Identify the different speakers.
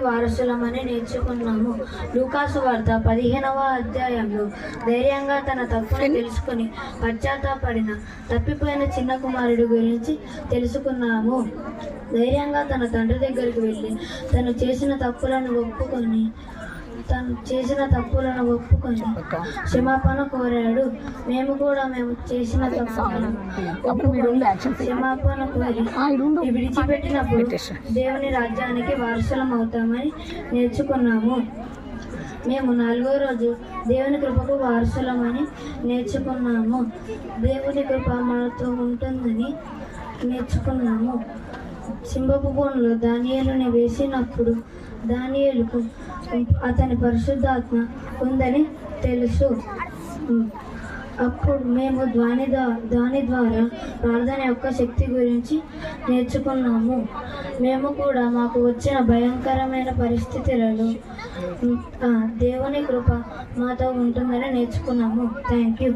Speaker 1: వారసులమని నేర్చుకున్నాము. లూకాసు వార్త 15వ అధ్యాయంలో ధైర్యంగా తన తప్పును తెలుసుకుని పశ్చాత్తాపడిన తప్పిపోయిన చిన్న కుమారుడు గురించి తెలుసుకున్నాము. ధైర్యంగా తన తండ్రి దగ్గరికి వెళ్ళి తను చేసిన తప్పులను ఒప్పుకొని క్షమాపణ కోరాడు. మేము కూడా మేము చేసిన తప్పులను క్షమాపణ కోరి విడిచిపెట్టినప్పుడు దేవుని రాజ్యానికి వారసులం అవుతామని నేర్చుకున్నాము. మేము 4వ రోజు దేవుని కృపకు వారసులమని నేర్చుకున్నాము. దేవుని కృప మనతో ఉంటుందని నేర్చుకున్నాము. సింహపు బోనులో దానియేలుని వేసినప్పుడు దానియేలుకు అతని పరిశుద్ధాత్మ ఉందని తెలుసు. అప్పుడు మేము ధ్వని ద్వారా ప్రార్థన యొక్క శక్తి గురించి నేర్చుకున్నాము. మేము కూడా మాకు వచ్చిన భయంకరమైన పరిస్థితులలో దేవుని కృప మాతో ఉంటుందని నేర్చుకున్నాము. Thank you.